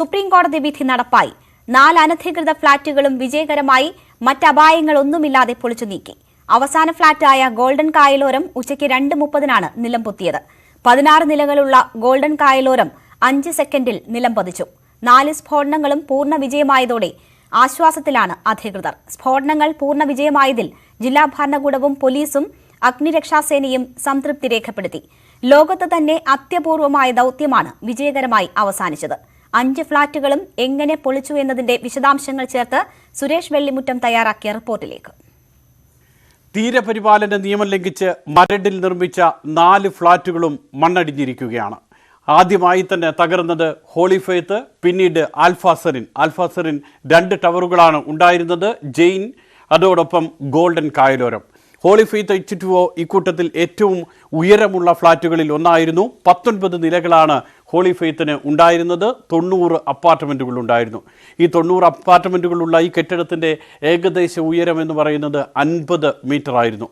സുപ്രീംകോടതി വിധി നടപ്പായി. 4 അനധികൃത ഫ്ളാറ്റുകളും വിജയകരമായി മറ്റപായങ്ങളൊന്നുമില്ലാതെ പൊളിച്ചു നീക്കി. അവസാന ഫ്ളാറ്റായ ഗോൾഡൻ കായലോരം ഉച്ചയ്ക്ക് 2:30-നാണ് നിലം പൊത്തിയത്. 16 നിലകളുള്ള ഗോൾഡൻ കായലോരം 5 സെക്കൻഡിൽ നിലം പതിച്ചു. 4 സ്ഫോടനങ്ങളും പൂർണ്ണ വിജയമായതോടെ ആശ്വാസത്തിലാണ് അധികൃതർ. സ്ഫോടനങ്ങൾ പൂർണ്ണ വിജയമായതിൽ ജില്ലാ ഭരണകൂടവും പോലീസും അഗ്നിരക്ഷാസേനയും സംതൃപ്തി രേഖപ്പെടുത്തി. ലോകത്ത് തന്നെ അത്യപൂർവമായ ദൌത്യമാണ് വിജയകരമായി അവസാനിച്ചത്. 5 ഫ്ളാറ്റുകളും എങ്ങനെ പൊളിച്ചു എന്നതിന്റെ വിശദാംശങ്ങൾ ചേർത്ത് സുരേഷ് വെള്ളിമുറ്റം തയ്യാറാക്കിയ റിപ്പോർട്ടിലേക്ക്. തീരപരിപാലന നിയമം ലംഘിച്ച് മരടിൽ നിർമ്മിച്ച 4 ഫ്ളാറ്റുകളും മണ്ണടിഞ്ഞിരിക്കുകയാണ്. ആദ്യമായി തന്നെ തകർന്നത് ഹോളി ഫെയ്ത്ത്, പിന്നീട് ആൽഫാസറിൻ 2 ടവറുകളാണ് ഉണ്ടായിരുന്നത്. ജെയിൻ, അതോടൊപ്പം ഗോൾഡൻ കായലോരം. ഹോളി ഫെയ്ത്ത് H2O ഇക്കൂട്ടത്തിൽ ഏറ്റവും ഉയരമുള്ള ഫ്ളാറ്റുകളിൽ ഒന്നായിരുന്നു. 19 നിലകളാണ് ഹോളി ഫെയ്ത്തിന് ഉണ്ടായിരുന്നത്. 90 അപ്പാർട്ട്മെൻറ്റുകൾ ഉണ്ടായിരുന്നു. ഈ 90 അപ്പാർട്ട്മെൻറ്റുകളുള്ള ഈ കെട്ടിടത്തിൻ്റെ ഏകദേശ ഉയരം എന്ന് പറയുന്നത് 50 മീറ്റർ ആയിരുന്നു.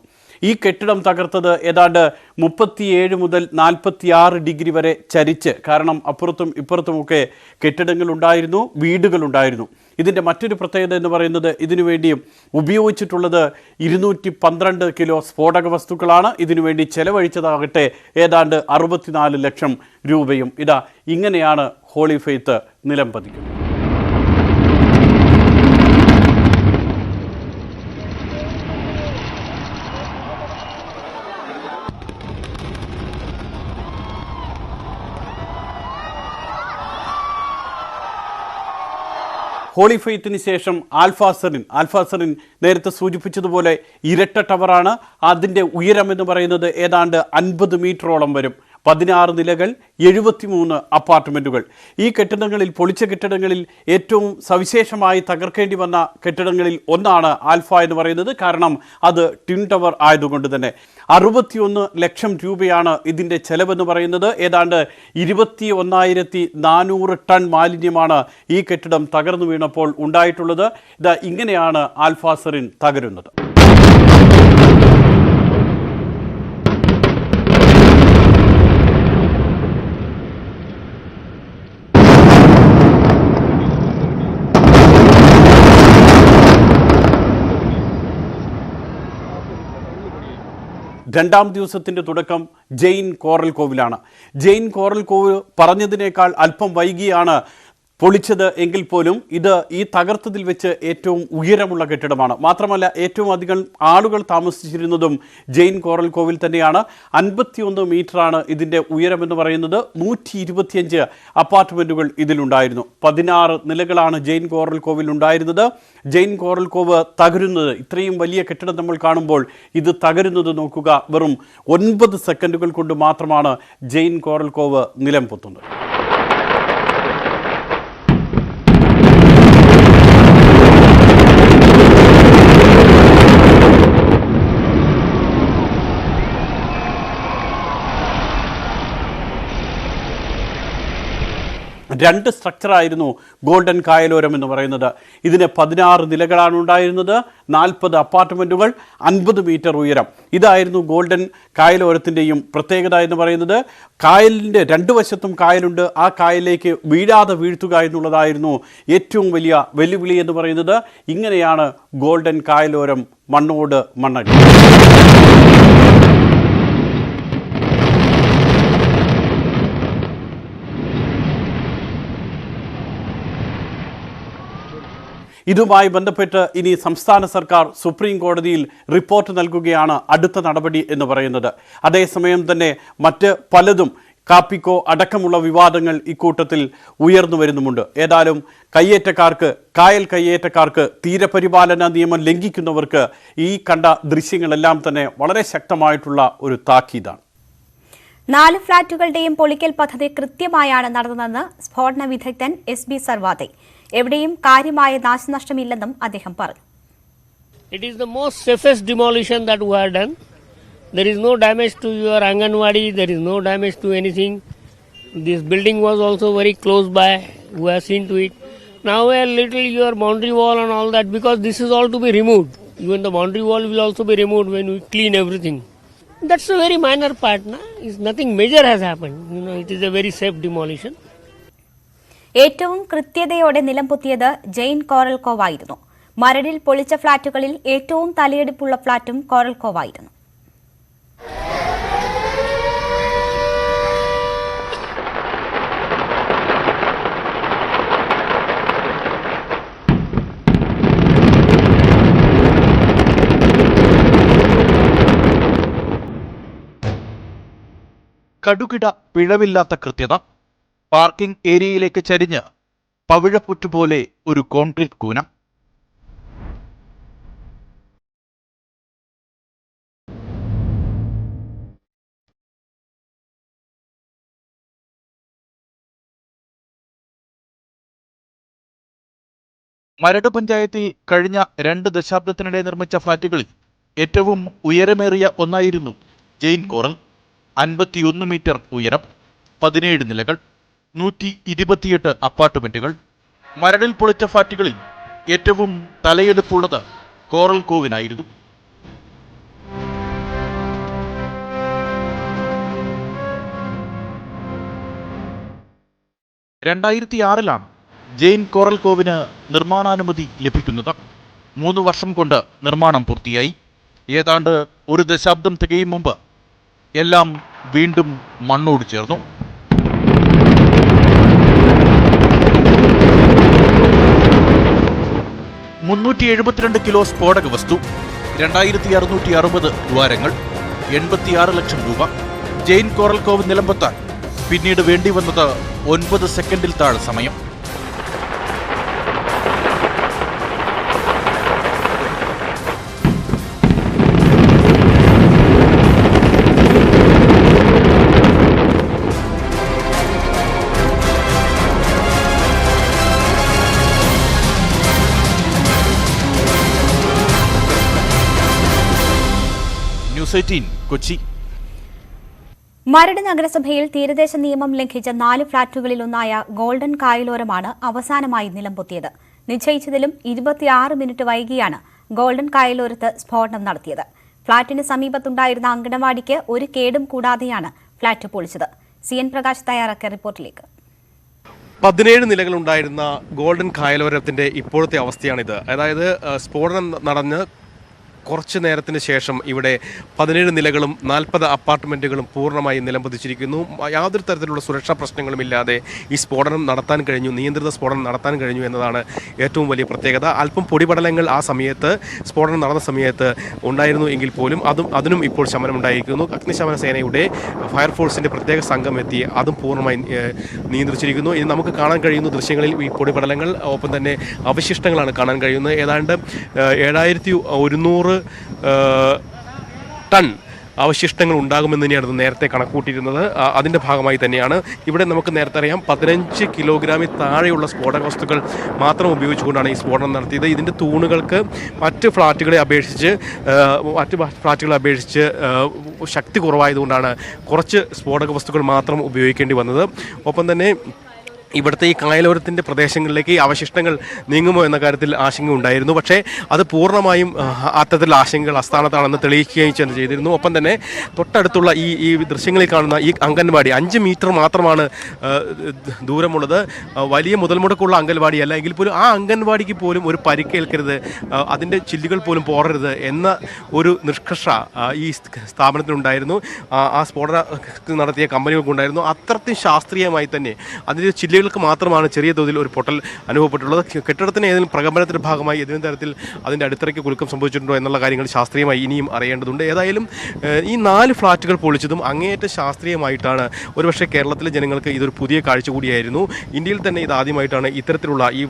ഈ കെട്ടിടം തകർത്തത് ഏതാണ്ട് 37 മുതൽ 46 ഡിഗ്രി വരെ ചരിച്ച്. കാരണം അപ്പുറത്തും ഇപ്പുറത്തുമൊക്കെ കെട്ടിടങ്ങളുണ്ടായിരുന്നു, വീടുകളുണ്ടായിരുന്നു. ഇതിൻ്റെ മറ്റൊരു പ്രത്യേകത എന്ന് പറയുന്നത് ഇതിനുവേണ്ടി ഉപയോഗിച്ചിട്ടുള്ളത് 212 കിലോ സ്ഫോടക വസ്തുക്കളാണ്. ഇതിനുവേണ്ടി ചെലവഴിച്ചതാകട്ടെ ഏതാണ്ട് 64 ലക്ഷം രൂപയും. ഇങ്ങനെയാണ് ഹോളി ഫെയ്ത്ത് നിലം പതിക്കുന്നത്. ഹോളി ഫെയ്ത്തിന് ശേഷം ആൽഫാസറിൻ നേരത്തെ സൂചിപ്പിച്ചതുപോലെ ഇരട്ട ടവറാണ്. അതിൻ്റെ ഉയരം എന്ന് പറയുന്നത് ഏതാണ്ട് 50 മീറ്ററോളം വരും. 16 നിലകൾ, 73 അപ്പാർട്ട്മെൻറ്റുകൾ. ഈ കെട്ടിടങ്ങളിൽ, പൊളിച്ച കെട്ടിടങ്ങളിൽ ഏറ്റവും സവിശേഷമായി തകർക്കേണ്ടി വന്ന കെട്ടിടങ്ങളിൽ ഒന്നാണ് ആൽഫ എന്ന് പറയുന്നത്. കാരണം അത് ട്വിൻ ടവർ ആയതുകൊണ്ട് തന്നെ 61 ലക്ഷം രൂപയാണ് ഇതിൻ്റെ ചെലവെന്ന് പറയുന്നത്. ഏതാണ്ട് 21,400 ടൺ മാലിന്യമാണ് ഈ കെട്ടിടം തകർന്നു വീണപ്പോൾ ഉണ്ടായിട്ടുള്ളത്. ഇങ്ങനെയാണ് ആൽഫാസറിൻ തകരുന്നത്. രണ്ടാം ദിവസത്തിൻ്റെ തുടക്കം ജെയിൻ കോറൽ കോവിലാണ്. ജെയിൻ കോറൽ കോവ് പറഞ്ഞതിനേക്കാൾ അല്പം വൈകിയാണ് പൊളിച്ചത് എങ്കിൽ പോലും ഇത് ഈ തകർത്തതിൽ വെച്ച് ഏറ്റവും ഉയരമുള്ള കെട്ടിടമാണ്. മാത്രമല്ല ഏറ്റവും അധികം ആളുകൾ താമസിച്ചിരുന്നതും ജെയിൻ കോറൽ കോവിൽ തന്നെയാണ്. 51 മീറ്ററാണ് ഇതിൻ്റെ ഉയരമെന്ന് പറയുന്നത്. 125 അപ്പാർട്ട്മെൻറ്റുകൾ ഇതിലുണ്ടായിരുന്നു. 16 നിലകളാണ് ജെയിൻ കോറൽ കോവിൽ ഉണ്ടായിരുന്നത്. ജെയിൻ കോറൽ കോവ് തകരുന്നത്, ഇത്രയും വലിയ കെട്ടിടം നമ്മൾ കാണുമ്പോൾ ഇത് തകരുന്നത് നോക്കുക. വെറും 9 സെക്കൻഡുകൾ കൊണ്ട് മാത്രമാണ് ജെയിൻ കോറൽ കോവ് നിലം പൊത്തുന്നത്. രണ്ട് സ്ട്രക്ചറായിരുന്നു ഗോൾഡൻ കായലോരം എന്ന് പറയുന്നത്. ഇതിന് 16 നിലകളാണ് ഉണ്ടായിരുന്നത്, 40 അപ്പാർട്ട്മെൻറ്റുകൾ, 50 മീറ്റർ ഉയരം. ഇതായിരുന്നു ഗോൾഡൻ കായലോരത്തിൻ്റെയും പ്രത്യേകത എന്ന് പറയുന്നത്. കായലിൻ്റെ 2 വശത്തും കായലുണ്ട്. ആ കായലിലേക്ക് വീഴാതെ വീഴ്ത്തുക എന്നുള്ളതായിരുന്നു ഏറ്റവും വലിയ വെല്ലുവിളി എന്ന് പറയുന്നത്. ഇങ്ങനെയാണ് ഗോൾഡൻ കായലോരം മണ്ണോട് മണ്ണടി. ഇതുമായി ബന്ധപ്പെട്ട് ഇനി സംസ്ഥാന സർക്കാർ സുപ്രീം കോടതിയിൽ റിപ്പോർട്ട് നൽകുകയാണ് അടുത്ത നടപടി എന്ന് പറയുന്നത്. അതേസമയം തന്നെ മറ്റ് പലതും, കാപ്പിക്കോ അടക്കമുള്ള വിവാദങ്ങൾ ഇക്കൂട്ടത്തിൽ ഉയർന്നു വരുന്നുമുണ്ട്. ഏതായാലും കായൽ കയ്യേറ്റക്കാർക്ക്, തീരപരിപാലന നിയമം ലംഘിക്കുന്നവർക്ക് ഈ കണ്ട ദൃശ്യങ്ങളെല്ലാം തന്നെ വളരെ ശക്തമായിട്ടുള്ള ഒരു താക്കീതാണ്. 4 ഫ്ളാറ്റുകളുടെയും പൊളിക്കൽ പദ്ധതി കൃത്യമായാണ് നടന്നതെന്ന് സ്ഫോടന വിദഗ്ധൻ SB സർവാതെ. എവിടെയും കാര്യമായ നാശനഷ്ടമില്ലെന്നും അദ്ദേഹം പറഞ്ഞു. It is the most safest demolition that we have done. There is no damage to your Anganwadi, there is no damage to anything. This building was also very close by, we have seen to it. Now a little your boundary wall and all that, because this is all to be removed. Even the boundary wall will also be removed when we clean everything. That's a very minor part, na? Nothing major has happened. It is a very safe demolition. ഏറ്റവും കൃത്യതയോടെ നിലംപൊത്തിയത് ജെയിൻ കോറൽകോവായിരുന്നു. മരടിൽ പൊളിച്ച ഫ്ളാറ്റുകളിൽ ഏറ്റവും തലയെടുപ്പുള്ള ഫ്ളാറ്റും കോറൽകോവായിരുന്നു. കടുകിട പിഴവില്ലാത്ത കൃത്യത, parking ഏരിയയിലേക്ക് ചരിഞ്ഞ് പവിഴപ്പുറ്റുപോലെ ഒരു concrete കൂന. Maradu പഞ്ചായത്തിൽ കഴിഞ്ഞ 2 ദശാബ്ദത്തിനിടെ നിർമ്മിച്ച ഫ്ളാറ്റുകളിൽ ഏറ്റവും ഉയരമേറിയ ഒന്നായിരുന്നു ജെയിൻ കോറൽ. 51 മീറ്റർ ഉയരം, 17 നിലകൾ, 128 അപ്പാർട്ട്മെന്റുകൾ. മരടിൽ പൊളിച്ച ഫ്ളാറ്റുകളിൽ ഏറ്റവും തലയെടുപ്പുള്ളത് കോറൽകോവിനായിരുന്നു. ാണ് ജെയിൻ കോറൽകോവിന് നിർമ്മാണാനുമതി ലഭിക്കുന്നത്. 3 വർഷം കൊണ്ട് നിർമ്മാണം പൂർത്തിയായി. ഏതാണ്ട് 1 ദശാബ്ദം തികയും മുമ്പ് എല്ലാം വീണ്ടും മണ്ണോട് ചേർന്നു. $372 കിലോ സ്ഫോടക വസ്തു, 2660 ദ്വാരങ്ങൾ, 86 ലക്ഷം രൂപ. ജെയിൻ കോറൽകോവ് നിലംപൊത്താൻ പിന്നീട് വേണ്ടി വന്നത് 9 സെക്കൻഡിൽ താഴെ സമയം. ന്യൂസ് 18 കൊച്ചി. മരട് നഗരസഭയിൽ തീരദേശ നിയമം ലംഘിച്ച 4 ഫ്ളാറ്റുകളിലൊന്നായ ഗോൾഡൻ കായലോരമാണ് അവസാനമായി നിലംപൊത്തിയത്. നിശ്ചയിച്ചതിലും 26 മിനിറ്റ് വൈകിയാണ് ഗോൾഡൻ കായലോരത്ത് സ്ഫോടനം നടത്തിയത്. ഫ്ളാറ്റിന് സമീപത്തുണ്ടായിരുന്ന അങ്കണവാടിക്ക് ഒരു കേടും കൂടാതെയാണ് ഫ്ളാറ്റ് പൊളിച്ചത്. CN പ്രകാശ് തയ്യാറാക്കിയ റിപ്പോർട്ടിലേക്ക്. 17 നിലകളുണ്ടായിരുന്ന ഗോൾഡൻ കായലോരത്തിന്റെ ഇപ്പോഴത്തെ അവസ്ഥയാണിത്. അതായത് സ്ഫോടനം നടന്ന് കുറച്ച് നേരത്തിന് ശേഷം ഇവിടെ 17 നിലകളും 40 അപ്പാർട്ട്മെൻറ്റുകളും പൂർണ്ണമായി നിലംപതിച്ചിരിക്കുന്നു. യാതൊരു തരത്തിലുള്ള സുരക്ഷാ പ്രശ്നങ്ങളുമില്ലാതെ ഈ സ്ഫോടനം നടത്താൻ കഴിഞ്ഞു, നിയന്ത്രിത സ്ഫോടനം നടത്താൻ കഴിഞ്ഞു എന്നതാണ് ഏറ്റവും വലിയ പ്രത്യേകത. അല്പം പൊടിപടലങ്ങൾ ആ സമയത്ത് സ്ഫോടനം നടന്ന സമയത്ത് ഉണ്ടായിരുന്നു എങ്കിൽ പോലും അതിനും ഇപ്പോൾ ശമനമുണ്ടായിരിക്കുന്നു. അഗ്നിശമന സേനയുടെ ഫയർഫോഴ്സിൻ്റെ പ്രത്യേക സംഘം എത്തി അതും പൂർണ്ണമായി നിയന്ത്രിച്ചിരിക്കുന്നു. ഇനി നമുക്ക് കാണാൻ കഴിയുന്ന ദൃശ്യങ്ങളിൽ ഈ പൊടിപടലങ്ങൾ ഒപ്പം തന്നെ അവശിഷ്ടങ്ങളാണ് കാണാൻ കഴിയുന്നത്. ഏതാണ്ട് 7100 ടൺ അവശിഷ്ടങ്ങൾ ഉണ്ടാകുമെന്ന് തന്നെയാണ് നേരത്തെ കണക്കൂട്ടിയിരുന്നത്. അതിൻ്റെ ഭാഗമായി തന്നെയാണ് ഇവിടെ നമുക്ക് നേരത്തെ അറിയാം 15 കിലോഗ്രാമിൽ താഴെയുള്ള സ്ഫോടക വസ്തുക്കൾ മാത്രം ഉപയോഗിച്ചുകൊണ്ടാണ് ഈ സ്ഫോടനം നടത്തിയത്. ഇതിൻ്റെ തൂണുകൾക്ക് മറ്റ് ഫ്ളാറ്റുകളെ അപേക്ഷിച്ച് ശക്തി കുറവായതുകൊണ്ടാണ് കുറച്ച് സ്ഫോടക വസ്തുക്കൾ മാത്രം ഉപയോഗിക്കേണ്ടി വന്നത്. ഒപ്പം തന്നെ ഇവിടുത്തെ ഈ കായലോരത്തിൻ്റെ പ്രദേശങ്ങളിലേക്ക് ഈ അവശിഷ്ടങ്ങൾ നീങ്ങുമോ എന്ന കാര്യത്തിൽ ആശങ്ക ഉണ്ടായിരുന്നു. പക്ഷേ അത് പൂർണ്ണമായും അത്തരത്തിലുള്ള ആശങ്കകൾ അസ്ഥാനത്താണെന്ന് തെളിയിക്കുകയും ചെയ്തിരുന്നു. ഒപ്പം തന്നെ തൊട്ടടുത്തുള്ള ഈ ദൃശ്യങ്ങളിൽ കാണുന്ന ഈ അംഗൻവാടി 5 മീറ്റർ മാത്രമാണ് ദൂരമുള്ളത്. വലിയ മുതൽ മുടക്കുള്ള അംഗൻവാടിയല്ല എങ്കിൽ പോലും ആ അംഗൻവാടിക്ക് പോലും ഒരു പരിക്കേൽക്കരുത്, അതിൻ്റെ ചില്ലുകൾ പോലും പോറരുത് എന്ന ഒരു നിഷ്കർഷ ഈ സ്ഥാപനത്തിനുണ്ടായിരുന്നു. ആ സ്ഫോടനം നടത്തിയ കമ്പനികൾക്കുണ്ടായിരുന്നു. അത്രയും ശാസ്ത്രീയമായി തന്നെ അതിൻ്റെ ചില്ലുകൾക്ക് മാത്രമാണ് ചെറിയ തോതിൽ ഒരു പൊട്ടൽ അനുഭവപ്പെട്ടുള്ളത്. കെട്ടിടത്തിന് ഏതെങ്കിലും പ്രകമ്പനത്തിൻ്റെ ഭാഗമായി ഏതെങ്കിലും തരത്തിൽ അതിൻ്റെ അടിത്തറയ്ക്ക് കുലുക്കം സംഭവിച്ചിട്ടുണ്ടോ എന്നുള്ള കാര്യങ്ങൾ ശാസ്ത്രീയമായി ഇനിയും അറിയേണ്ടതുണ്ട്. ഏതായാലും ഈ 4 ഫ്ളാറ്റുകൾ പൊളിച്ചതും അങ്ങേയറ്റം ശാസ്ത്രീയമായിട്ടാണ്. ഒരുപക്ഷെ കേരളത്തിലെ ജനങ്ങൾക്ക് ഇതൊരു പുതിയ കാഴ്ച കൂടിയായിരുന്നു. ഇന്ത്യയിൽ തന്നെ ഇതാദ്യമായിട്ടാണ് ഇത്തരത്തിലുള്ള ഈ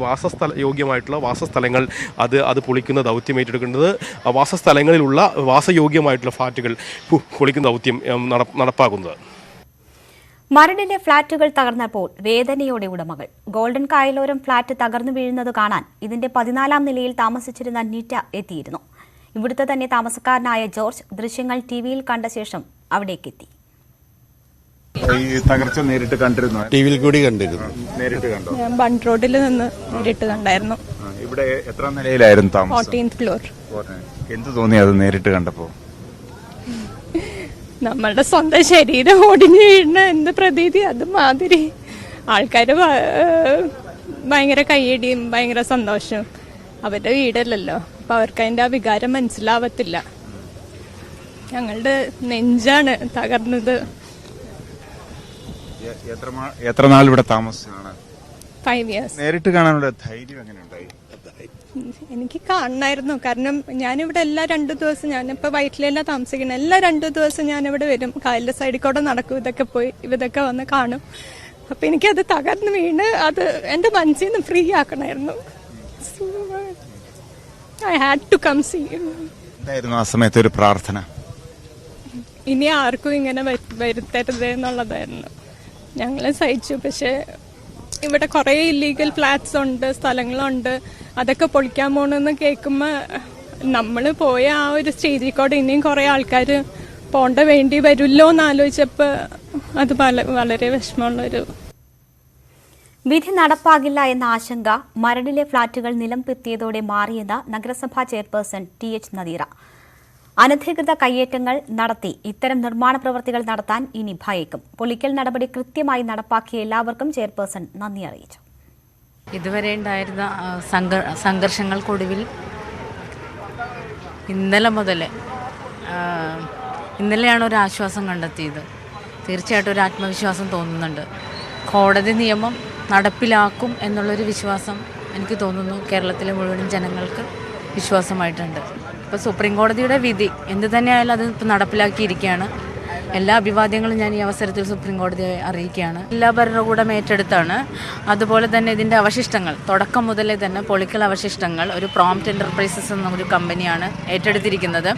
യോഗ്യമായിട്ടുള്ള വാസസ്ഥലങ്ങൾ അത് പൊളിക്കുന്ന ദൗത്യം ഏറ്റെടുക്കുന്നത്. വാസസ്ഥലങ്ങളിലുള്ള വാസയോഗ്യമായിട്ടുള്ള ഫ്ളാറ്റുകൾ പൊളിക്കുന്ന ദൗത്യം നടപ്പാക്കുന്നത്. മരടിലെ ഫ്ളാറ്റുകൾ തകർന്നപ്പോൾ വേദനയോടെ ഉടമകൾ. ഗോൾഡൻ കായലോരം ഫ്ളാറ്റ് തകർന്നു വീഴുന്നത് കാണാൻ ഇതിന്റെ 14ാം നിലയിൽ താമസിച്ചിരുന്ന നീറ്റ എത്തിയിരുന്നു. ഇവിടുത്തെ തന്നെ താമസക്കാരനായ ജോർജ് ദൃശ്യങ്ങൾ ടിവിയിൽ കണ്ട ശേഷം അവിടേക്കെത്തി. ഈ തകർച്ച നേരിട്ട് കണ്ടിരുന്നു? ടിവിയിൽ കൂടി കണ്ടിരുന്നു. നേരിട്ട് കണ്ടോ? ഞാൻ ബണ്ട് റോഡിൽ നിന്ന് നേരിട്ട് കണ്ടായിരുന്നു. ഇവിടെ എത്ര നിലയിലായിരുന്നു താമസം? 14th floor. എന്ത് തോന്നി അത് നേരിട്ട് കണ്ടപ്പോ? നമ്മളുടെ സ്വന്തം ശരീരം ഒടിഞ്ഞു വീഴുന്ന എന്ത് പ്രതീതി, അതുമാതിരി ആൾക്കാർ ഭയങ്കര കയ്യടിയും ഭയങ്കര സന്തോഷവും. അവരുടെ വീടല്ലല്ലോ, അപ്പം അവർക്ക് അതിൻ്റെ ആ വികാരം മനസ്സിലാവത്തില്ല. ഞങ്ങളുടെ നെഞ്ചാണ് തകർന്നത്. എത്ര നാൾ ഇവിടെ താമസിച്ചാണ്? 5 years. നേരിട്ട് കാണാനുള്ള ധൈര്യം എങ്ങനെ ഉണ്ടായി? എനിക്ക് കാണണമായിരുന്നു. കാരണം ഞാനിവിടെ എല്ലാ 2 ദിവസം, ഞാനിപ്പോൾ വയറ്റിലെല്ലാം താമസിക്കണം, എല്ലാ 2 ദിവസം ഞാനിവിടെ വരും. കായലിൻ്റെ സൈഡിൽ കൂടെ നടക്കും, ഇതൊക്കെ പോയി ഇതൊക്കെ വന്ന് കാണും. അപ്പം എനിക്കത് തകർന്ന് വീണ് അത് എൻ്റെ മനസ്സിൽ നിന്ന് ഫ്രീ ആക്കണമായിരുന്നു. I had to come see. എന്തായിരുന്നു ആ സമയത്ത് ഒരു പ്രാർത്ഥന? ഇനി ആർക്കും ഇങ്ങനെ വരുത്തരുത് എന്നുള്ളതായിരുന്നു. ഞങ്ങൾ സഹിച്ചു. പക്ഷേ ഇവിടെ കുറേ ഇല്ലീഗൽ ഫ്ലാറ്റ്സ് ഉണ്ട്, സ്ഥലങ്ങളുണ്ട്, അതൊക്കെ പൊളിക്കാൻ പോകണമെന്ന് കേൾക്കുമ്പോൾ നമ്മൾ പോയ ആ ഒരു സ്റ്റേജിൽ കൂടെ ഇനിയും കുറേ ആൾക്കാർ പോണ്ട വേണ്ടി വരുമല്ലോ എന്ന് ആലോചിച്ചപ്പോൾ അത് വളരെ വിഷമമുള്ളൊരു. വിധി നടപ്പാകില്ല എന്ന ആശങ്ക മരടിലെ ഫ്ളാറ്റുകൾ നിലംപൊത്തിയതോടെ മാറിയെന്ന് നഗരസഭാ ചെയർപേഴ്സൺ TH നദീറ. അനധികൃത കയ്യേറ്റങ്ങൾ നടത്തി ഇത്തരം നിർമ്മാണ പ്രവൃത്തികൾ നടത്താൻ ഇനി ഭയക്കും. പൊളിക്കൽ നടപടി കൃത്യമായി നടപ്പാക്കിയ എല്ലാവർക്കും ചെയർപേഴ്സൺ നന്ദി അറിയിച്ചു. ഇതുവരെ ഉണ്ടായിരുന്ന സംഘർഷങ്ങൾക്കൊടുവിൽ ഇന്നലെയാണ് ഒരു ആശ്വാസം കണ്ടെത്തിയത്. തീർച്ചയായിട്ടും ഒരു ആത്മവിശ്വാസം തോന്നുന്നുണ്ട്. കോടതി നിയമം നടപ്പിലാക്കും എന്നുള്ളൊരു വിശ്വാസം എനിക്ക് തോന്നുന്നു കേരളത്തിലെ മുഴുവൻ ജനങ്ങൾക്ക് വിശ്വാസമായിട്ടുണ്ട്. ഇപ്പോൾ സുപ്രീം കോടതിയുടെ വിധി എന്ത് തന്നെയായാലും അത് ഇപ്പോൾ നടപ്പിലാക്കിയിരിക്കുകയാണ്. എല്ലാ അഭിവാദ്യങ്ങളും ഞാൻ ഈ അവസരത്തിൽ സുപ്രീം കോടതിയെ അറിയിക്കുകയാണ്. എല്ലാ ഭരണകൂടം ഏറ്റെടുത്താണ്. അതുപോലെ തന്നെ ഇതിൻ്റെ അവശിഷ്ടങ്ങൾ തുടക്കം മുതലേ തന്നെ പൊളിക്കൽ അവശിഷ്ടങ്ങൾ ഒരു പ്രോംപ്റ്റ് എൻ്റർപ്രൈസസ് എന്നൊരു കമ്പനിയാണ് ഏറ്റെടുത്തിരിക്കുന്നത്.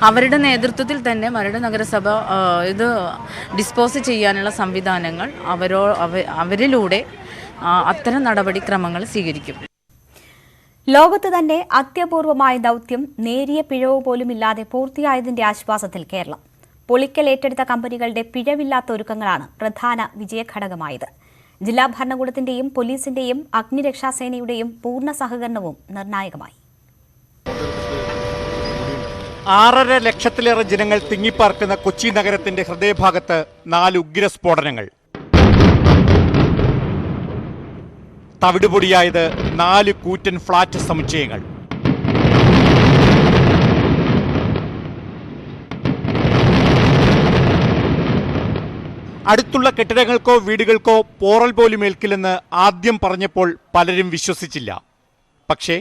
അവരുടെ നേതൃത്വത്തിൽ തന്നെ മരട് നഗരസഭ ഇത് ഡിസ്പോസ് ചെയ്യാനുള്ള സംവിധാനങ്ങൾ അവരിലൂടെ അത്തരം നടപടിക്രമങ്ങൾ സ്വീകരിക്കും. ലോകത്ത് തന്നെ അത്യപൂർവമായ ദൌത്യം നേരിയ പിഴവ് പോലുമില്ലാതെ പൂർത്തിയായതിന്റെ ആശ്വാസത്തിൽ കേരളം. പൊളിക്കൽ ഏറ്റെടുത്ത കമ്പനികളുടെ പിഴവില്ലാത്ത ഒരുക്കങ്ങളാണ് പ്രധാന വിജയഘടകമായത്. ജില്ലാ ഭരണകൂടത്തിന്റെയും പോലീസിന്റെയും അഗ്നിരക്ഷാസേനയുടെയും പൂർണ്ണ സഹകരണവും നിർണായകമായി. 6.5 ലക്ഷത്തിലേറെ ജനങ്ങൾ തിങ്ങിപ്പാർക്കുന്ന കൊച്ചി നഗരത്തിന്റെ ഹൃദയഭാഗത്ത് 4 ഉഗ്ര സ്ഫോടനങ്ങൾ. തവിടുപൊടിയായത് 4 കൂറ്റൻ ഫ്ളാറ്റ് സമുച്ചയങ്ങൾ. അടുത്തുള്ള കെട്ടിടങ്ങൾക്കോ വീടുകൾക്കോ പോറൽ പോലും ഏൽക്കില്ലെന്ന് ആദ്യം പറഞ്ഞപ്പോൾ പലരും വിശ്വസിച്ചില്ല. പക്ഷേ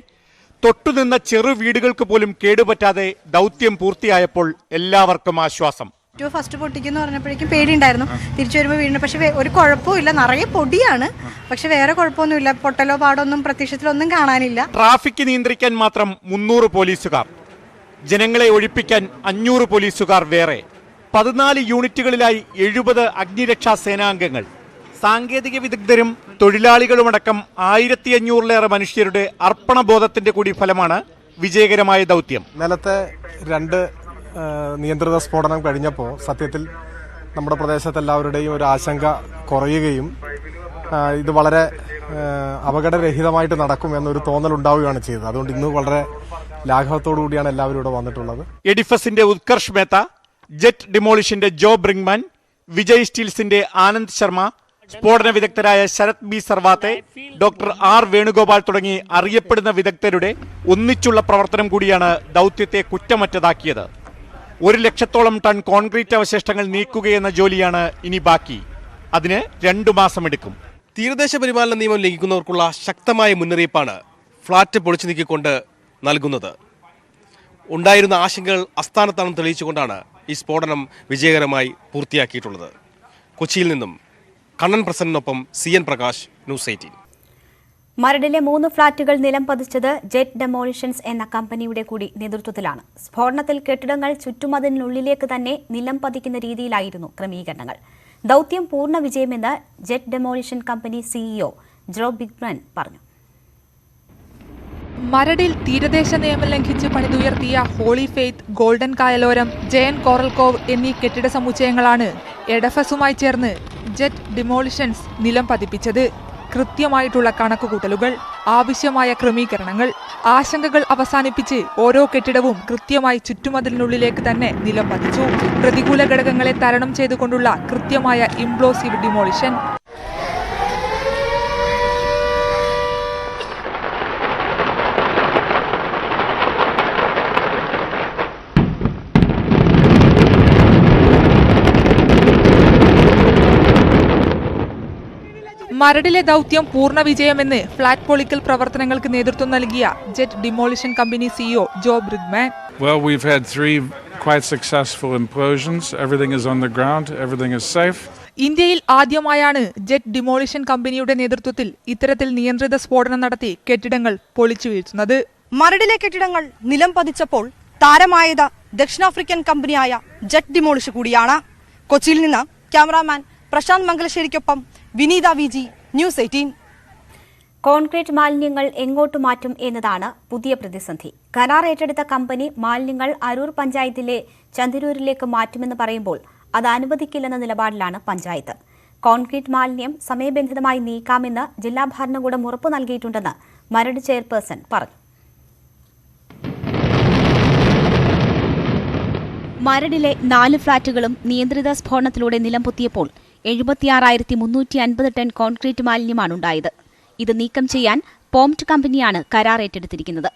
തൊട്ടുനിന്ന ചെറു വീടുകൾക്ക് പോലും കേടുപറ്റാതെ ദൗത്യം പൂർത്തിയായപ്പോൾ എല്ലാവർക്കും ആശ്വാസം. ഫസ്റ്റ് പൊട്ടിക്കുന്നു പറഞ്ഞപ്പോഴേക്കും പേടിയുണ്ടായിരുന്നു. തിരിച്ചു വരുമ്പോൾ വീടിന് പക്ഷെ ഒരു കുഴപ്പമില്ല, നിറയെ പൊടിയാണ്, പക്ഷെ വേറെ കുഴപ്പമൊന്നുമില്ല. പൊട്ടലോ പാടൊന്നും പ്രത്യക്ഷത്തിലൊന്നും കാണാനില്ല. ട്രാഫിക് നിയന്ത്രിക്കാൻ മാത്രം 300 പോലീസുകാർ, ജനങ്ങളെ ഒഴിപ്പിക്കാൻ 500 പോലീസുകാർ വേറെ, 14 യൂണിറ്റുകളിലായി 70 അഗ്നിരക്ഷാ സേനാംഗങ്ങൾ, സാങ്കേതിക വിദഗ്ധരും തൊഴിലാളികളുമടക്കം 1500-ലേറെ മനുഷ്യരുടെ അർപ്പണബോധത്തിന്റെ കൂടി ഫലമാണ് വിജയകരമായ ദൗത്യം. നേരത്തെ 2 നിയന്ത്രിത സ്ഫോടനം കഴിഞ്ഞപ്പോൾ സത്യത്തിൽ നമ്മുടെ പ്രദേശത്തെല്ലാവരുടെയും ഒരു ആശങ്ക കുറയുകയും ഇത് വളരെ അപകടരഹിതമായിട്ട് നടക്കും എന്നൊരു തോന്നലുണ്ടാവുകയാണ് ചെയ്തത്. അതുകൊണ്ട് ഇന്ന് വളരെ ലാഘവത്തോടു കൂടിയാണ് എല്ലാവരും ഇവിടെ വന്നിട്ടുള്ളത്. എഡിഫസിന്റെ ഉത്കർഷ് മേത്ത, ജെറ്റ് ഡിമോളിഷന്റെ ജോ ബ്രിങ്മാൻ, വിജയ് സ്റ്റീൽസിന്റെ ആനന്ദ് ശർമ്മ, സ്ഫോടന വിദഗ്ധരായ Sarath B Sarvate, doctor R Venugopal തുടങ്ങി അറിയപ്പെടുന്ന വിദഗ്ധരുടെ ഒന്നിച്ചുള്ള പ്രവർത്തനം കൂടിയാണ് ദൗത്യത്തെ കുറ്റമറ്റതാക്കിയത്. 1 ലക്ഷത്തോളം ടൺ കോൺക്രീറ്റ് അവശിഷ്ടങ്ങൾ നീക്കുകയെന്ന ജോലിയാണ് ഇനി ബാക്കി. അതിന് 2 മാസമെടുക്കും. തീരദേശ പരിപാലന നിയമം ലംഘിക്കുന്നവർക്കുള്ള ശക്തമായ മുന്നറിയിപ്പാണ് ഫ്ളാറ്റ് പൊളിച്ചു നീക്കിക്കൊണ്ട് നൽകുന്നത്. ഉണ്ടായിരുന്ന ആശങ്കകൾ അസ്ഥാനത്താണെന്ന് തെളിയിച്ചുകൊണ്ടാണ് ഈ സ്ഫോടനം വിജയകരമായി പൂർത്തിയാക്കിയിട്ടുള്ളത്. കൊച്ചിയിൽ നിന്നും കണ്ണൻ പ്രസന്നൊപ്പം CN പ്രകാശ്, ന്യൂസ് 18. മരടിലെ 3 ഫ്ളാറ്റുകൾ നിലം പതിച്ചത് ജെറ്റ് ഡെമോളിഷൻസ് എന്ന കമ്പനിയുടെ കൂടി നേതൃത്വത്തിലാണ്. സ്ഫോടനത്തിൽ കെട്ടിടങ്ങൾ ചുറ്റുമതിനുള്ളിലേക്ക് തന്നെ നിലം പതിക്കുന്ന രീതിയിലായിരുന്നു ക്രമീകരണങ്ങൾ. ദൌത്യം പൂർണ്ണ വിജയമെന്ന് ജെറ്റ് ഡെമോളിഷൻ കമ്പനി CEO ജോ ബ്രിങ്മാൻ പറഞ്ഞു. മരടിൽ തീരദേശ നിയമം ലംഘിച്ച് പണിതുയർത്തിയ ഹോളി ഫെയ്ത്ത്, ഗോൾഡൻ കായലോരം, ജയൻ കോറൽ കോവ് എന്നീ കെട്ടിട സമുച്ചയങ്ങളാണ് എഡഫസുമായി ചേർന്ന് ജെറ്റ് ഡിമോളിഷൻസ് നിലം പതിപ്പിച്ചത്. കൃത്യമായിട്ടുള്ള കണക്കുകൂട്ടലുകൾ, ആവശ്യമായ ക്രമീകരണങ്ങൾ, ആശങ്കകൾ അവസാനിപ്പിച്ച് ഓരോ കെട്ടിടവും കൃത്യമായി ചുറ്റുമതിലിനുള്ളിലേക്ക് തന്നെ നിലം പതിച്ചു. പ്രതികൂല ഘടകങ്ങളെ തരണം ചെയ്തുകൊണ്ടുള്ള കൃത്യമായ ഇംപ്ലോസീവ് ഡിമോളിഷൻ. മരടിലെ ദൗത്യം പൂർണ്ണ വിജയമെന്ന് ഫ്ളാറ്റ് പൊളിക്കൽ പ്രവർത്തനങ്ങൾക്ക് നേതൃത്വം നൽകിയ jet demolition company CEO Joe Brinkmann. Well, we've had 3 quite successful implosions. Everything is on the ground. Everything is safe. ഇന്ത്യയിൽ ആദ്യമായാണ് ജെറ്റ് ഡിമോളിഷൻ കമ്പനിയുടെ നേതൃത്വത്തിൽ ഇത്തരത്തിൽ നിയന്ത്രിത സ്ഫോടനം നടത്തി കെട്ടിടങ്ങൾ പൊളിച്ചു വീഴ്ത്തുന്നത്. മരടിലെ കെട്ടിടങ്ങൾ നിലം പതിച്ചപ്പോൾ താരമായത് ദക്ഷിണാഫ്രിക്കൻ കമ്പനിയായ ജെറ്റ് ഡിമോളിഷ് കൂടിയാണ്. കൊച്ചിയിൽ നിന്ന് ക്യാമറാമാൻ പ്രശാന്ത് മംഗലശ്ശേരിക്കൊപ്പം വിനീത വിജി, ന്യൂസ് 18. കോൺക്രീറ്റ് മാലിന്യങ്ങൾ എങ്ങോട്ട് മാറ്റും എന്നതാണ് പുതിയ പ്രതിസന്ധി. കരാർ ഏറ്റെടുത്ത കമ്പനി മാലിന്യങ്ങൾ അരൂർ പഞ്ചായത്തിലെ ചന്ദരൂരിലേക്ക് മാറ്റുമെന്ന് പറയുമ്പോൾ അത് അനുവദിക്കില്ലെന്ന നിലപാടിലാണ് പഞ്ചായത്ത്. കോൺക്രീറ്റ് മാലിന്യം സമയബന്ധിതമായി നീക്കാമെന്ന് ജില്ലാ ഭരണകൂടം ഉറപ്പു നൽകിയിട്ടുണ്ടെന്ന് മരട് ചെയർപേഴ്സൺ പറഞ്ഞു. മരടിലെ 4 ഫ്ളാറ്റുകളും നിയന്ത്രിത സ്ഫോടനത്തിലൂടെ നിലംപൊത്തിയപ്പോൾ 76,350 ടൺ കോൺക്രീറ്റ് മാലിന്യമാണുണ്ടായത്. ഇത് നീക്കം ചെയ്യാൻ പോംറ്റ് കമ്പനിയാണ് കരാർ ഏറ്റെടുത്തിരിക്കുന്നത്.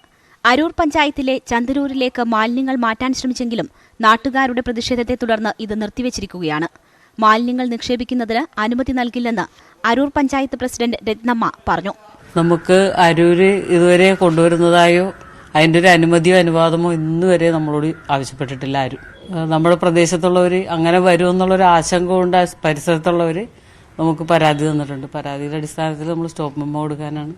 അരൂർ പഞ്ചായത്തിലെ ചന്ദരൂരിലേക്ക് മാലിന്യങ്ങൾ മാറ്റാൻ ശ്രമിച്ചെങ്കിലും നാട്ടുകാരുടെ പ്രതിഷേധത്തെ തുടർന്ന് ഇത് നിർത്തിവച്ചിരിക്കുകയാണ്. മാലിന്യങ്ങൾ നിക്ഷേപിക്കുന്നതിന് അനുമതി നൽകില്ലെന്ന് അരൂർ പഞ്ചായത്ത് പ്രസിഡന്റ് രത്നമ്മ പറഞ്ഞു. നമുക്ക് അരൂര് ഇതുവരെ കൊണ്ടുവരുന്നതായോ അതിൻ്റെ ഒരു അനുമതിയോ അനുവാദമോ ഇന്നുവരെ നമ്മളോട് ആവശ്യപ്പെട്ടിട്ടില്ല ആരും. നമ്മുടെ പ്രദേശത്തുള്ളവർ അങ്ങനെ വരുമെന്നുള്ളൊരു ആശങ്ക കൊണ്ട് പരിസരത്തുള്ളവർ നമുക്ക് പരാതി തന്നിട്ടുണ്ട്. പരാതിയുടെ അടിസ്ഥാനത്തിൽ നമ്മൾ സ്റ്റോപ്പ് മെമ്മോ കൊടുക്കാനാണ്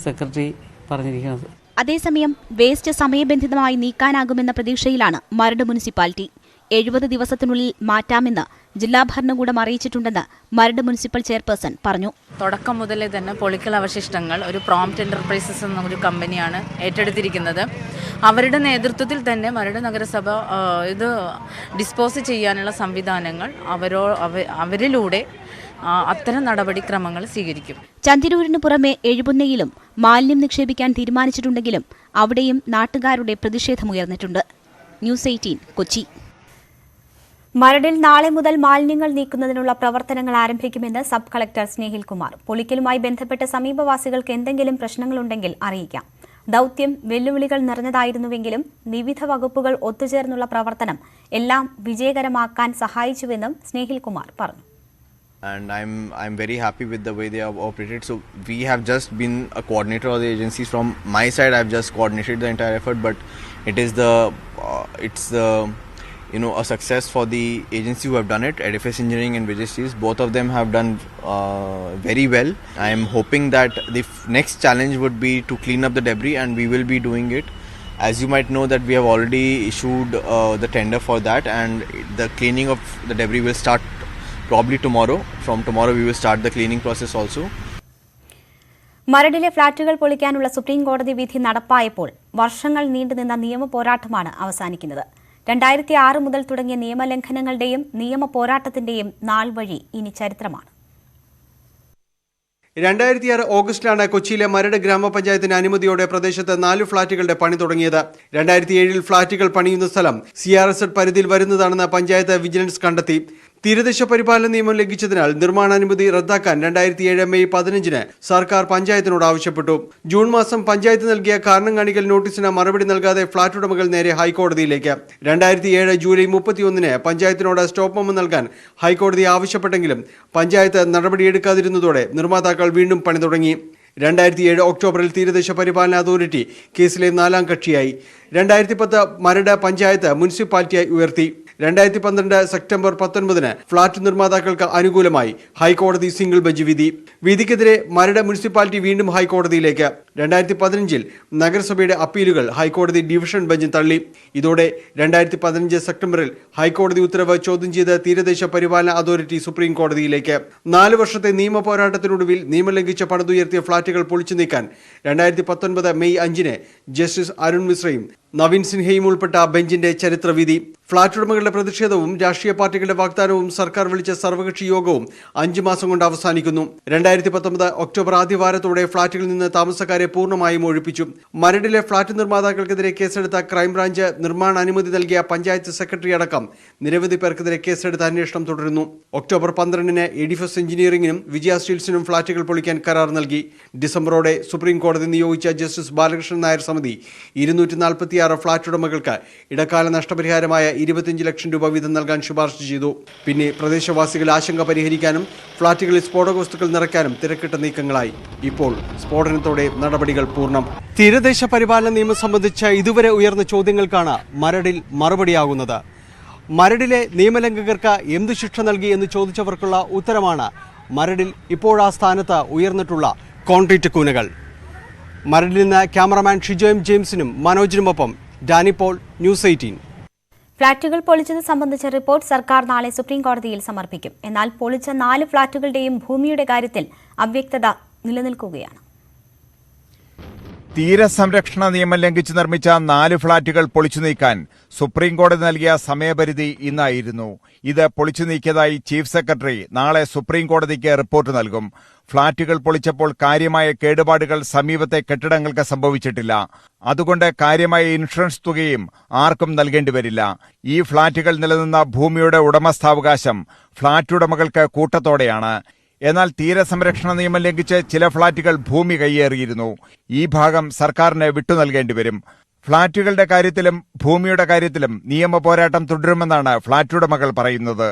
സെക്രട്ടറി പറഞ്ഞിരിക്കുന്നത്. അതേസമയം വേസ്റ്റ് സമയബന്ധിതമായി നീക്കാനാകുമെന്ന പ്രതീക്ഷയിലാണ് മരട് മുനിസിപ്പാലിറ്റി. 70 ദിവസത്തിനുള്ളിൽ മാറ്റാമെന്ന് ജില്ലാ ഭരണകൂടം അറിയിച്ചിട്ടുണ്ടെന്ന് മരട് മുനിസിപ്പൽ ചെയർപേഴ്സൺ പറഞ്ഞു. തുടക്കം മുതലേ തന്നെ പൊളിക്കൽ അവശിഷ്ടങ്ങൾ ഒരു പ്രോംപ്റ്റ് എന്റർപ്രൈസസ് എന്നൊരു കമ്പനിയാണ് ഏറ്റെടുത്തിരിക്കുന്നത്. അവരുടെ നേതൃത്വത്തിൽ തന്നെ മരട് നഗരസഭ ഇത് ഡിസ്പോസ് ചെയ്യാനുള്ള സംവിധാനങ്ങൾ അവരിലൂടെ അത്തരം നടപടിക്രമങ്ങൾ സ്വീകരിക്കും. ചന്ദരൂരിനു പുറമെ എഴുപുന്നയിലും മാലിന്യം നിക്ഷേപിക്കാൻ തീരുമാനിച്ചിട്ടുണ്ടെങ്കിലും അവിടെയും നാട്ടുകാരുടെ പ്രതിഷേധമുയർന്നിട്ടുണ്ട്. ന്യൂസ് 18 കൊച്ചി. മരടിൽ നാളെ മുതൽ മാലിന്യങ്ങൾ നീക്കുന്നതിനുള്ള പ്രവർത്തനങ്ങൾ ആരംഭിക്കുമെന്ന് സബ് കളക്ടർ സ്നേഹിൽ കുമാർ. പൊളിക്കലുമായി ബന്ധപ്പെട്ട് സമീപവാസികൾക്ക് എന്തെങ്കിലും പ്രശ്നങ്ങളുണ്ടെങ്കിൽ അറിയിക്കാം. ദൌത്യം വെല്ലുവിളികൾ നിറഞ്ഞതായിരുന്നുവെങ്കിലും വിവിധ വകുപ്പുകൾ ഒത്തുചേർന്നുള്ള പ്രവർത്തനം എല്ലാം വിജയകരമാക്കാൻ സഹായിച്ചുവെന്നും സ്നേഹിൽ കുമാർ പറഞ്ഞു. And I'm very happy with the way they have operated. So we have just been a coordinator of the agencies. From my side, I've just coordinated the entire effort, but it's the a success for the agency who have done it. Edifice Engineering and Vijay Steels, both of them have done very well. I am hoping that the next challenge would be to clean up the debris, and we will be doing it. As you might know that we have already issued the tender for that, and the cleaning of the debris will start probably tomorrow. From tomorrow we will start the cleaning process also. മരടിലെ ഫ്ളാറ്റുകൾ പൊളിക്കാനുള്ള supreme കോടതി വിധി നടപ്പായപ്പോൾ വർഷങ്ങൾ നീണ്ടുനിന്ന നിയമ പോരാട്ടമാണ് അവസാനിക്കുന്നത്. 2006 മുതൽ തുടങ്ങിയ നിയമലംഘനങ്ങളുടെയും നിയമ പോരാട്ടത്തിന്റെയും നാൾ വഴി ഇനി ചരിത്രമാണ്. 2006 ഓഗസ്റ്റിലാണ് കൊച്ചിയിലെ മരട് ഗ്രാമപഞ്ചായത്തിന്റെ അനുമതിയോടെ പ്രദേശത്ത് 4 ഫ്ളാറ്റുകളുടെ പണി തുടങ്ങിയത്. 2007 ഫ്ളാറ്റുകൾ പണിയുന്ന സ്ഥലം CRZ പരിധിയിൽ വരുന്നതാണെന്ന് പഞ്ചായത്ത് വിജിലൻസ് കണ്ടെത്തി. തീരദേശ പരിപാലന നിയമം ലംഘിച്ചതിനാൽ നിർമ്മാണാനുമതി റദ്ദാക്കാൻ 2007 മെയ് 15 സർക്കാർ പഞ്ചായത്തിനോട് ആവശ്യപ്പെട്ടു. ജൂൺ മാസം പഞ്ചായത്ത് നൽകിയ കാരണം കാണിക്കൽ നോട്ടീസിന് മറുപടി നൽകാതെ ഫ്ളാറ്റ് ഉടമകൾ നേരെ ഹൈക്കോടതിയിലേക്ക്. 2007 ജൂലൈ 31 പഞ്ചായത്തിനോട് സ്റ്റോപ്പ് മെമ്മോ നൽകാൻ ഹൈക്കോടതി ആവശ്യപ്പെട്ടെങ്കിലും പഞ്ചായത്ത് നടപടിയെടുക്കാതിരുന്നതോടെ നിർമ്മാതാക്കൾ വീണ്ടും പണി തുടങ്ങി. 2007 ഒക്ടോബറിൽ തീരദേശ പരിപാലന അതോറിറ്റി കേസിലെ 4ാം കക്ഷിയായി. 2010 മരട് പഞ്ചായത്ത് മുനിസിപ്പാലിറ്റിയായി ഉയർത്തി. 2012 സെപ്റ്റംബർ 19 ഫ്ളാറ്റ് നിർമ്മാതാക്കൾക്ക് അനുകൂലമായി ഹൈക്കോടതി സിംഗിൾ ബെഞ്ച് വിധി. വിധിക്കെതിരെ മരട് മുനിസിപ്പാലിറ്റി വീണ്ടും ഹൈക്കോടതിയിലേക്ക്. 2015 നഗരസഭയുടെ അപ്പീലുകൾ ഹൈക്കോടതി ഡിവിഷൻ ബെഞ്ച് തള്ളി. ഇതോടെ 2015 സെപ്റ്റംബറിൽ ഹൈക്കോടതി ഉത്തരവ് ചോദ്യം ചെയ്ത് തീരദേശ പരിപാലന അതോറിറ്റി സുപ്രീം കോടതിയിലേക്ക്. 4 വർഷത്തെ നിയമ പോരാട്ടത്തിനൊടുവിൽ നിയമം ലംഘിച്ച പണിതുയർത്തിയ ഫ്ളാറ്റുകൾ പൊളിച്ചു നീക്കാൻ 2019 മെയ് 5 ജസ്റ്റിസ് അരുൺ മിശ്രയും നവീൻ സിൻഹയും ഉൾപ്പെട്ട ബെഞ്ചിന്റെ ചരിത്രവിധി. ഫ്ളാറ്റ് ഉടമകളുടെ പ്രതിഷേധവും രാഷ്ട്രീയ പാർട്ടികളുടെ വാഗ്ദാനവും സർക്കാർ വിളിച്ച സർവകക്ഷി യോഗവും 5 മാസം കൊണ്ട് അവസാനിക്കുന്നു. 2019 ഒക്ടോബർ ആദ്യവാരത്തോടെ ഫ്ളാറ്റുകളിൽ നിന്ന് താമസക്കാരെ പൂർണ്ണമായും ഒഴിപ്പിച്ചു. മരടിലെ ഫ്ളാറ്റ് നിർമ്മാതാക്കൾക്കെതിരെ കേസെടുത്ത ക്രൈംബ്രാഞ്ച് നിർമ്മാണ അനുമതി നൽകിയ പഞ്ചായത്ത് സെക്രട്ടറി അടക്കം നിരവധി പേർക്കെതിരെ കേസെടുത്ത അന്വേഷണം തുടരുന്നു. ഒക്ടോബർ 12 എഡിഫസ് എഞ്ചിനീയറിംഗിനും വിജയ സ്റ്റീൽസിനും ഫ്ളാറ്റുകൾ പൊളിക്കാൻ കരാർ നൽകി. ഡിസംബറോടെ സുപ്രീം കോടതി നിയോഗിച്ച ജസ്റ്റിസ് ബാലകൃഷ്ണൻ നായർ സമിതി 246 46 ഫ്ളാറ്റ് ഉടമകൾക്ക് ഇടക്കാല നഷ്ടപരിഹാരമായ 25 ലക്ഷം രൂപ വീതം നൽകാൻ ശുപാർശ ചെയ്തു. പിന്നെ പ്രദേശവാസികളുടെ ആശങ്ക പരിഹരിക്കാനും ഫ്ളാറ്റുകളിൽ സ്ഫോടക വസ്തുക്കൾ നിറയ്ക്കാനും തിരക്കിട്ട നീക്കങ്ങളായി. ഇപ്പോൾ സ്ഫോടനത്തോടെ നടപടികൾ പൂർണ്ണം. തീരദേശ പരിപാലന നിയമം സംബന്ധിച്ച ഇതുവരെ ഉയർന്ന ചോദ്യങ്ങൾക്കാണ് മരടിൽ മറുപടിയാകുന്നത്. മരടിലെ നിയമലംഘകർക്ക് എന്തു ശിക്ഷ നൽകി എന്ന് ചോദിച്ചവർക്കുള്ള ഉത്തരമാണ് മരടിൽ ഇപ്പോഴാ സ്ഥാനത്ത് ഉയർന്നിട്ടുള്ള കോൺക്രീറ്റ് കൂനകൾ. മരടിൽ നിന്ന് ക്യാമറമാൻ ഷിജോ എം ജെയിംസിനും മനോജിനുമൊപ്പം ഡാനി പോൾ, ന്യൂസ് 18. ഫ്ളാറ്റുകൾ പൊളിച്ചത് സംബന്ധിച്ച റിപ്പോർട്ട് സർക്കാർ നാളെ സുപ്രീം കോടതിയിൽ സമർപ്പിക്കും. എന്നാൽ പൊളിച്ച 4 ഫ്ളാറ്റുകളുടെയും ഭൂമിയുടെ കാര്യത്തിൽ അവ്യക്തത നിലനിൽക്കുകയാണ്. തീരസംരക്ഷണ നിയമം ലംഘിച്ച് നിർമ്മിച്ച 4 ഫ്ളാറ്റുകൾ പൊളിച്ചു നീക്കാൻ സുപ്രീം കോടതി നൽകിയ സമയപരിധി ഇന്നായിരുന്നു. ഇത് പൊളിച്ചു നീക്കിയതായി ചീഫ് സെക്രട്ടറി നാളെ സുപ്രീം കോടതിക്ക് റിപ്പോർട്ട് നൽകും. ഫ്ളാറ്റുകൾ പൊളിച്ചപ്പോൾ കാര്യമായ കേടുപാടുകൾ സമീപത്തെ കെട്ടിടങ്ങൾക്ക് സംഭവിച്ചിട്ടില്ല. അതുകൊണ്ട് കാര്യമായ ഇൻഷുറൻസ് തുകയും ആർക്കും നൽകേണ്ടി വരില്ല. ഈ ഫ്ളാറ്റുകൾ നിലനിന്ന ഭൂമിയുടെ ഉടമസ്ഥാവകാശം ഫ്ളാറ്റ് ഉടമകൾക്ക് കൂട്ടത്തോടെയാണ്. എന്നാൽ തീരസംരക്ഷണ നിയമം ലംഘിച്ച് ചില ഫ്ളാറ്റുകൾ ഭൂമി കയ്യേറിയിരുന്നു. ഈ ഭാഗം സർക്കാരിന് വിട്ടു നൽകേണ്ടി വരും. ഫ്ളാറ്റുകളുടെ കാര്യത്തിലും ഭൂമിയുടെ കാര്യത്തിലും നിയമ പോരാട്ടം തുടരുമെന്നാണ് ഫ്ളാറ്റ് ഉടമകൾ പറയുന്നത്.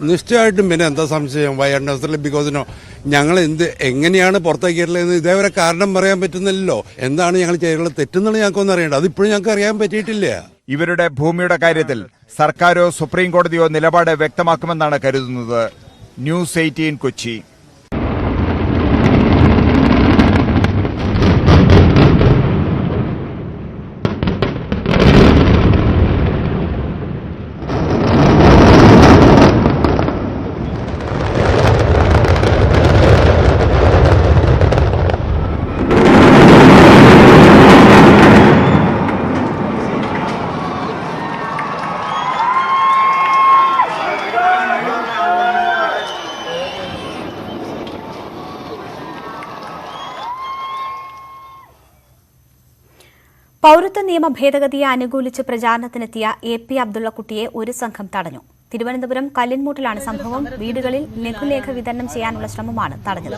നിശ്ചയമായിട്ടും പിന്നെ എന്താ സംശയം, വയനാട്ടിലെ ബിക്കോസിനോ ഞങ്ങൾ എങ്ങനെയാണ് പുറത്തേക്ക് കയറില്ലെന്ന് ഇതേവരെ കാരണം പറയാൻ പറ്റുന്നില്ലല്ലോ. എന്താണ് ഞങ്ങൾ ചെയ്തിട്ടുള്ളത് തെറ്റെന്നാണ് ഞങ്ങൾക്കൊന്നും അറിയേണ്ടത്. അതിപ്പോഴും ഞങ്ങൾക്ക് അറിയാൻ പറ്റിയിട്ടില്ല. ഇവരുടെ ഭൂമിയുടെ കാര്യത്തിൽ സർക്കാരോ സുപ്രീം കോടതിയോ നിലപാട് വ്യക്തമാക്കുമെന്നാണ് കരുതുന്നത്. ന്യൂസ് 18 കൊച്ചി. പൌരത്വ നിയമ ഭേദഗതിയെ അനുകൂലിച്ച് പ്രചാരണത്തിനെത്തിയ AP അബ്ദുള്ളക്കുട്ടിയെ ഒരു സംഘം തടഞ്ഞു. തിരുവനന്തപുരം കല്ലിൻമൂട്ടിലാണ് സംഭവം. വീടുകളിൽ ലഘുലേഖ വിതരണം ചെയ്യാനുള്ള ശ്രമമാണ് തടഞ്ഞത്.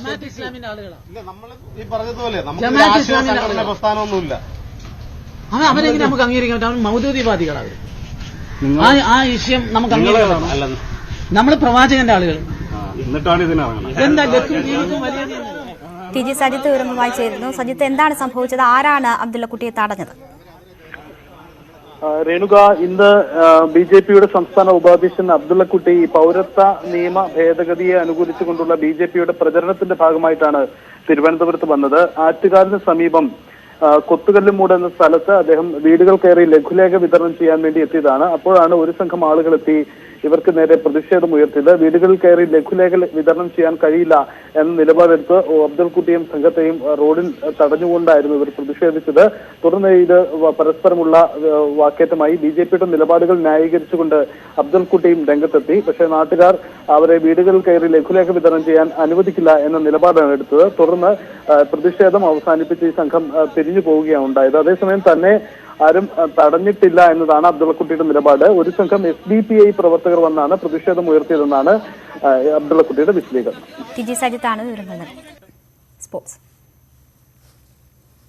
അവരെങ്ങനെ നമുക്ക് അംഗീകരിക്കാൻ പറ്റും? മൗദൂദിവാദികളാണ്. ആ വിഷയം നമുക്ക് അംഗീകരിക്കണം. നമ്മൾ പ്രവാചകന്റെ ആളുകൾ എന്താ TG സജിത്ത് വിവരങ്ങളുമായി ചേരുന്നു. സജിത്ത്, എന്താണ് സംഭവിച്ചത്? ആരാണ് അബ്ദുള്ളക്കുട്ടിയെ തടഞ്ഞത്? രേണുക, ഇന്ന് BJPയുടെ സംസ്ഥാന ഉപാധ്യക്ഷൻ അബ്ദുള്ളക്കുട്ടി പൗരത്വ നിയമ ഭേദഗതിയെ അനുകൂലിച്ചുകൊണ്ടുള്ള BJPയുടെ പ്രചരണത്തിന്റെ ഭാഗമായിട്ടാണ് തിരുവനന്തപുരത്ത് വന്നത്. ആറ്റുകാലിന് സമീപം കൊത്തുകല്ലുമൂട് എന്ന സ്ഥലത്ത് അദ്ദേഹം വീടുകൾ കയറി ലഘുലേഖ വിതരണം ചെയ്യാൻ വേണ്ടി എത്തിയതാണ്. അപ്പോഴാണ് ഒരു സംഘം ആളുകളെത്തി ഇവർക്ക് നേരെ പ്രതിഷേധം ഉയർത്തിയത്. വീടുകളിൽ കയറി ലഘുലേഖ വിതരണം ചെയ്യാൻ കഴിയില്ല എന്ന നിലപാടെടുത്ത് അബ്ദുൾക്കുട്ടിയും സംഘത്തെയും റോഡിൽ തടഞ്ഞുകൊണ്ടായിരുന്നു ഇവർ പ്രതിഷേധിച്ചത്. തുടർന്ന് ഇത് പരസ്പരമുള്ള വാക്കേറ്റമായി. BJPയുടെ നിലപാടുകൾ ന്യായീകരിച്ചുകൊണ്ട് അബ്ദുൾക്കുട്ടിയും രംഗത്തെത്തി. പക്ഷേ നാട്ടുകാർ അവരെ വീടുകളിൽ കയറി ലഘുലേഖ വിതരണം ചെയ്യാൻ അനുവദിക്കില്ല എന്ന നിലപാടാണ് എടുത്തത്. തുടർന്ന് പ്രതിഷേധം അവസാനിപ്പിച്ച് ഈ സംഘം പിരിഞ്ഞു പോവുകയാണ് ഉണ്ടായത്. അതേസമയം തന്നെ ആരും തടഞ്ഞിട്ടില്ല എന്നതാണ് അബ്ദുള്ളക്കുട്ടിയുടെ നിലപാട്. ഒരു സംഘം SDPI പ്രവർത്തകർ വന്നാണ് പ്രതിഷേധം ഉയർത്തിയതെന്നാണ് അബ്ദുള്ളക്കുട്ടിയുടെ വിശദീകരണം. TG സജിത്താണ് വിവരങ്ങൾ നൽകിയത്. സ്പോർട്സ്.